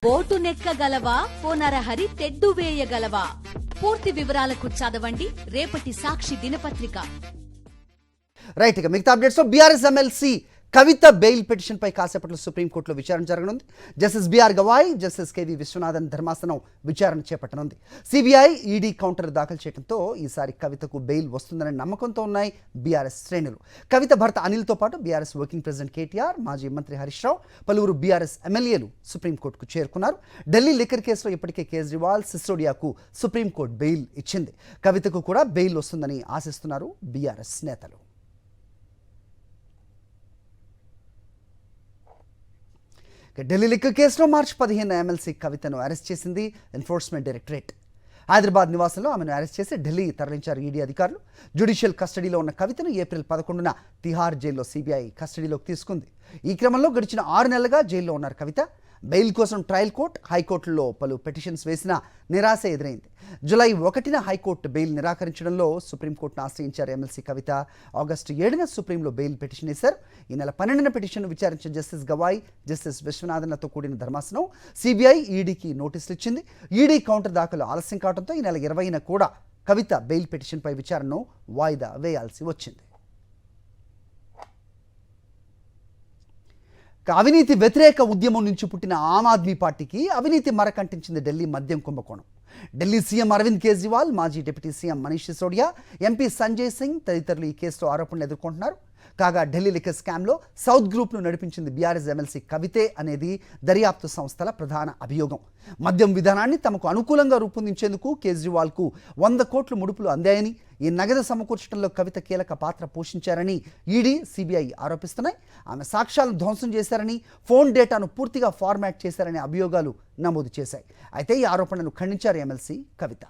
Boat నెక్కగలవా పోనరహరి తెడ్డు వేయగలవా? పూర్తి వివరాలకు చదవండి రేపటి సాక్షి దినపత్రిక. రైట్, ఇక మిగతా అప్డేట్స్ లో BRS MLC Kavitha bail petition పై కాసేపట్లో సుప్రీంకోర్టులో విచారణ జరగనుంది. Justice BR Gavai, justice KV Viswanathan ధర్మాసనం విచారణ చేపట్టనుంది. సిబిఐ, ఈడీ కౌంటర్ దాఖలు చేయడంతో ఈసారి కవితకు బెయిల్ వస్తుందనే నమ్మకంతో ఉన్నాయి బీఆర్ఎస్ శ్రేణులు. కవిత భర్త అనిల్తో పాటు బీఆర్ఎస్ వర్కింగ్ ప్రెసిడెంట్ కేటీఆర్, మాజీ మంత్రి హరీష్ రావు, పలువురు బీఆర్ఎస్ ఎమ్మెల్యేలు సుప్రీంకోర్టుకు చేరుకున్నారు. ఢిల్లీ లిక్కర్ కేసులో ఇప్పటికే కేజ్రీవాల్, సిసోడియాకు సుప్రీంకోర్టు బెయిల్ ఇచ్చింది. కవితకు కూడా బెయిల్ వస్తుందని ఆశిస్తున్నారు బీఆర్ఎస్ నేతలు. ఢిల్లీ లిక్కర్ కేసులో మార్చి 15 ఎమ్మెల్సీ కవితను అరెస్ట్ చేసింది ఎన్ఫోర్స్మెంట్ డైరెక్టరేట్. హైదరాబాద్ నివాసంలో ఆమెను అరెస్ట్ చేసి ఢిల్లీ తరలించారు ఈడీ అధికారులు. జ్యుడిషియల్ కస్టడీలో ఉన్న కవితను ఏప్రిల్ 11న తిహార్ జైల్లో సిబిఐ కస్టడీలోకి తీసుకుంది. ఈ క్రమంలో గడిచిన 6 నెలలుగా జైల్లో ఉన్నారు కవిత. బెయిల్ కోసం ట్రయల్ కోర్టు, హైకోర్టులో పలు పిటిషన్స్ వేసినా నిరాశ ఎదురైంది. జూలై 1న హైకోర్టు బెయిల్ నిరాకరించడంలో సుప్రీంకోర్టును ఆశ్రయించారు ఎమ్మెల్సీ కవిత. ఆగస్టు 7న సుప్రీంలో బెయిల్ పిటిషన్ వేశారు. ఈ నెల 12న పిటిషన్ను విచారించిన జస్టిస్ గవాయ్, జస్టిస్ విశ్వనాథన్లతో కూడిన ధర్మాసనం సిబిఐ, ఈడీకి నోటీసులు ఇచ్చింది. ఈడీ కౌంటర్ దాఖలు ఆలస్యం కావడంతో ఈ నెల 20న కూడా కవిత బెయిల్ పిటిషన్పై విచారణను వాయిదా వేయాల్సి వచ్చింది. అవినీతి వ్యతిరేక ఉద్యమం నుంచి పుట్టిన ఆమ్ ఆద్మీ పార్టీకి అవినీతి మరకంటించింది ఢిల్లీ మద్యం కుంభకోణం. ఢిల్లీ సీఎం అరవింద్ కేజ్రీవాల్, మాజీ deputy CM Manish Sisodia, MP Sanjay Singh తదితరులు ఈ కేసులో ఆరోపణలు ఎదుర్కొంటున్నారు. కాగా ఢిల్లీ లిక్కర్ స్కామ్లో సౌత్ గ్రూప్ను నడిపించింది బీఆర్ఎస్ ఎమ్మెల్సీ కవితే అనేది దర్యాప్తు సంస్థల ప్రధాన అభియోగం. మద్యం విధానాన్ని తమకు అనుకూలంగా రూపొందించేందుకు కేజ్రీవాల్కు 100 కోట్ల ముడుపులు అందాయని, ఈ నగదు సమకూర్చడంలో కవిత కీలక పాత్ర పోషించారని ఈడీ, సిబిఐ ఆరోపిస్తున్నాయి. ఆమె సాక్ష్యాలను ధ్వంసం చేశారని, ఫోన్ డేటాను పూర్తిగా ఫార్మాట్ చేశారనే అభియోగాలు నమోదు చేశాయి. అయితే ఈ ఆరోపణలను ఖండించారు ఎమ్మెల్సీ కవిత.